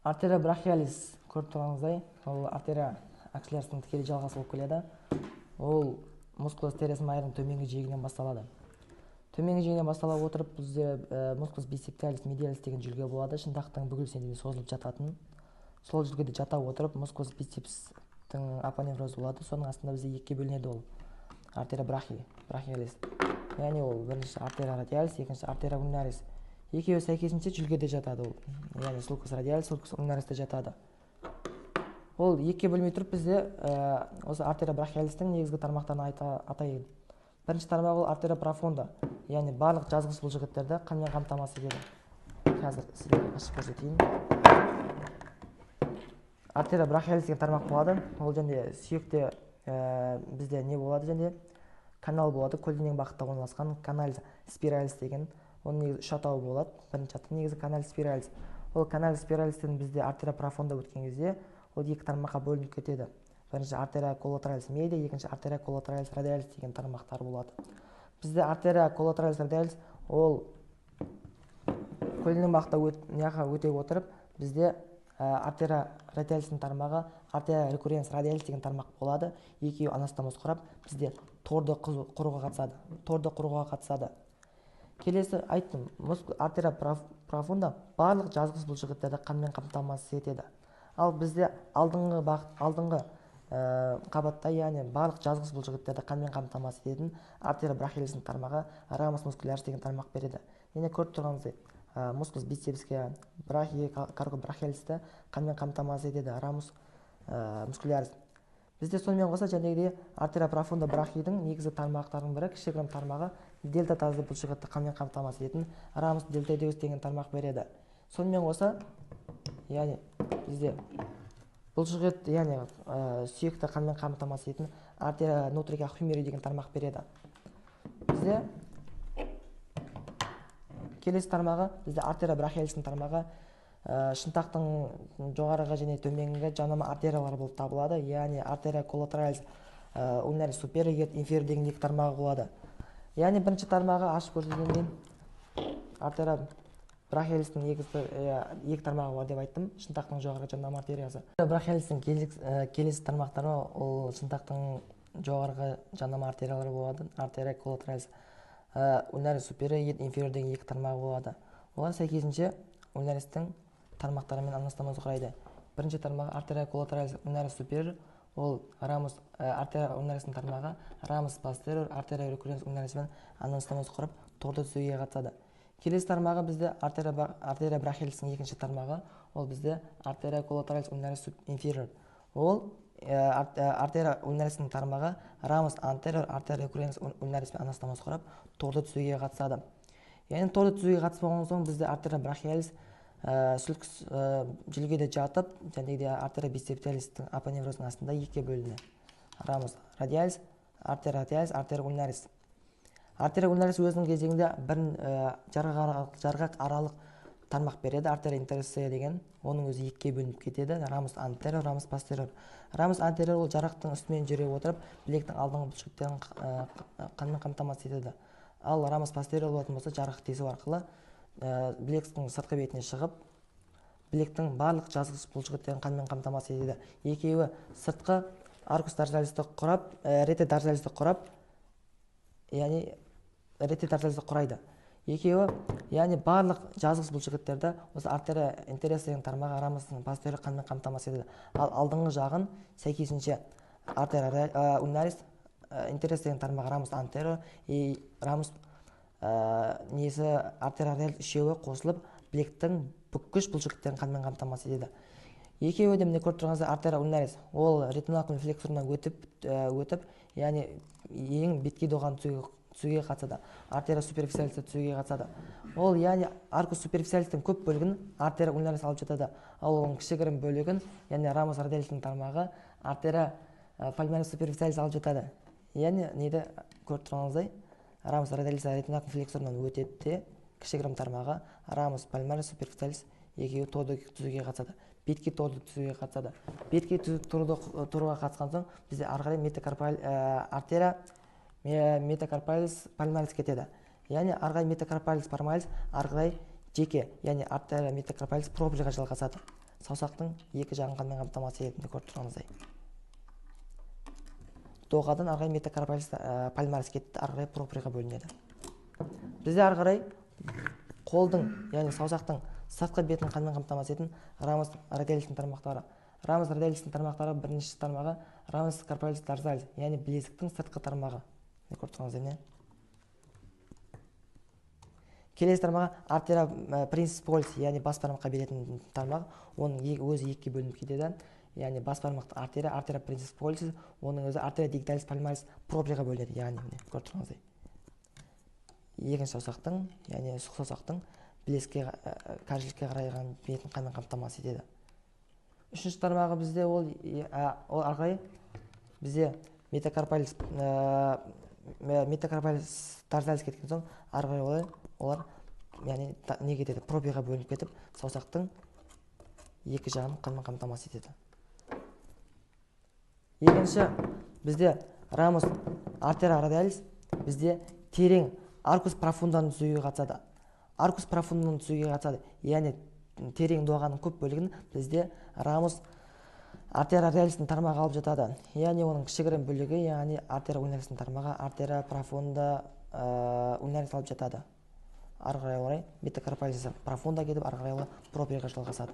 Артерия брахиалис көріп тұрғаныңыздай, ол артерия аксилляристің тікелей жалғасы болып келеді. Ол мускулус терес майырының төменгі жиегінен басталады. Төменгі жиегінен бастала отырып, бізде мускулус бисептиалис медиалис деген жүлге болады. Шынтақтың бүгілісіне дейін созылып жататын. Сол жүлгеде жата отырып, мускулус бицепстің апоневрозы болады. Соның астында бізде екіге бөлінеді ол. Артерия брахиалис. Яғни ол бірінші артерия радиалис, екінші артерия ульнарис. Екеуі сәйкесінше жүлгеде жатады ол. Яғни сулкус радиалис, сулкус ульнаристе жатады. Ол екіге бөлмей тұрып бізде осы артерия брахиалистің негізгі тармақтарын атайын. Бірінші тармағы ол артерия профонда, яғни барлық жазғыш бұлшықеттерді қанмен қамтамасыз етеді. Қазір сіздерге ашып көрсетейін. Артерия брахиалис деген тармақ болады. Ол және сүйекте бізде не болады, және канал болады, көлденең бағытта орналасқан каналис спиралис деген. Оның негізі үш атауы болады. Бірінші аты негізі каналис спиралис. Ол каналис спиралистен бізде артерия профонда өткен кезде ол екі тармаққа бөлініп кетеді. Бірінші артерия коллатералис медиа, екінші артерия коллатералис радиалис деген тармақтар болады. Бізде артерия коллатералис радиалис ол көлденең бағытта өте отырып, бізде артерия радиалистің тармағы артерия рекурренс радиалис деген тармақ болады. Екеуі анастомоз құрап, бізде торды құруға қатысады. Келесі айттым, артерия профонда барлық жазғыш бұлшықеттерді қанмен қамтамасыз етеді. Ал бізде алдыңғы қабатта, яғни барлық жазғыш бұлшықеттерді қанмен қамтамасыз ететін артерия брахиалистің тармағы рамус мускулярис деген тармақ береді. Енді көріп тұрғаныңыздай, мускулус бицепске карго брахиалисті қанмен қамтамасыз етеді рамус мускулярис. Бізде сонымен қоса жәнегідей артерия профонда брахидің негізгі тармақтарының бірі, кішігірім тармағы дельта тазды бұлшықетті қанмен қамтамасыз ететін рамус дельтаидеус деген тармақ береді. Сонымен қоса, яғни бізде бұлшықет, яғни сүйекті қанмен қамтамасыз ететін артерия нутрика хумери деген тармақ береді. Бізде келесі тармағы, бізде артерия брахиалистің тармағы шынтақтың жоғарғы және төменгі жанама артериялар болып табылады. Яғни артерия коллатералис ульнарис супериор, инфериор деген екі тармағы болады. Яғни бірінші тармағы ашып көрсеткендей артерия брахиалистің екі тармағы бар деп айттым. Шынтақтың жоғарғы жанама артериясы. Брахиалистің келесі тармақтары ол шынтақтың жоғарғы жанама артериялары болады. Артерия коллатералис ульнарис супериор, инфериор деген екі тармағы болады. Олар сәйкесінше ульнаристің тармақтарымен анастомоз құрайды. Бірінші тармағы артерия коллатералис ульнарис супериор, ол артерия ульнарисдің тармағы рамус постериор, артерия рекурренс ульнарисмен анастомоз құрып, торды түзуге қатысады. Келесі тармағы бізде артерия брахиалистің екінші тармағы, ол бізде артерия коллатералис ульнарис инфериор. Ол артерия ульнарисдің тармағы рамус антериор, артерия рекурренс ульнарисмен анастомоз құрып, торды түзуге қатысады. Яғни торды түзуге қатыспаған соң бізде артерия брахиалис сулкус жүлгеде жатып, және артерия бисептиалистің апоневрозының астында екіге бөлінеді. Рамус радиалис, артерия радиалис, артерия ульнарис. Артерия ульнарис өзінің кезегінде бір жарғақ аралық тармақ береді, артерия интерсея деген. Оның өзі екіге бөлініп кетеді. Рамус антериор, рамус постериор. Рамус антериор ол жарақтың үстімен жүре отырып, білектің алдыңғы бұлшықеттерін қанмен қамтамасыз етеді. Ал рамус постериор болатын болса, жарғақ тесу арқылы білектің сыртқы бетіне шығып, білектің барлық жазғыш бұлшықеттерін қанмен қамтамасыз етеді. Екеуі сыртқы аркус дорзалисті құрап, рете дорзалисті құрап, яғни рете дорзалисті құрайды. Екеуі, яғни барлық жазғыш бұлшықеттерді осы артерия интерсея деген тармағы рамус постериор қанмен қамтамасыз етеді. Ал алдыңғы жағын сәйкесінше артерия ульнарис интерсея деген тармағы рамус антериор, рамус артерия радиалис үшеуі қосылып, білектің бүкіш бұлшықеттерін қанмен қамтамасыз етеді. Екеуі де міне көріп тұрғаныңыздай артерия ульнарис ол ретинал флексорынан өтіп, яғни ең бетке доған түзуге қатысады. Артерия суперфициалисті түзуге қатысады. Ол, яғни аркус суперфициалистің көп бөлігін артерия ульнарис алып жатады. Ал оның кішігірім бөлігін, яғни рамус радиалистің тармағы артерия пальмарис суперфициалис алып жатады. Яғни неді көріп тұрғаныңыздай, рамус радиалис ретинал флексорынан өтеді де, кішігірім тармағы рамус пальмарис суперфициалис екеуі торды түзуге қатысады. Бетке торды түзуге қатысады. Бетке тұруға қатысқан соң бізде арқарай артерия метакарпалис пальмарис кетеді. Яғни арғай метакарпалис пальмарис арғай жеке, яғни артерия метакарпалис проприйға жалғасады. Саусақтың екі жағын қанмен қамтамасыз ететінді көріп тұрғаныңыздай. Доғадан ары қарай метакарпалис пальмарис кетті, ары қарай проприйға бөлінеді. Бізде ары қарай қолдың, яғни саусақтың сыртқы бетін қанмен қамтамасыз ететін рамус радиалистің тармақтары. Рамус радиалистің тармақтары бірінші тармағы рамус карпалис дорзалис, яғни білезіктің сыртқы тармағы. Көріп тұрғаныңыздай не? Келесі тармағы артерия принципиалис, яғни бас бармаққа беретін тармағы, оның өзі екіге бөлініп кетеді. Яғни бас бармақты артерия, артерия принципиалис, оның өзі артерия дигиталис пальмарис проприйға бөлінеді. Яғни көріп тұрғаныңыздай. Екінші саусақтың, яғни сұқ саусақтың білезікке, кәржілікке қарайған бетін қанмен қамтамасыз етеді. Үшінші тармағы бізде ол ары қарай бізде метакарпалис дорзалис кеткен соң ары қарай олар яғни не кетеді, проприйға бөлініп кетіп, саусақтың екі жағын қанмен қамтамасыз етеді. Екінші бізде рамус артерия радиалис бізде терең аркус профунданың түзуге қатысады. Аркус профунданың түзуге қатысады, яғни терең доғаның көп бөлігін бізде рамус артерия радиалистің тармағы алып жатады. Яғни оның кішігірім бөлігі, яғни артерия ульнаристің тармағы, артерия профунда ульнарис алып жатады. Ары қарай метакарпалис профунда кетіп, ары қарай проприйға жалғасады.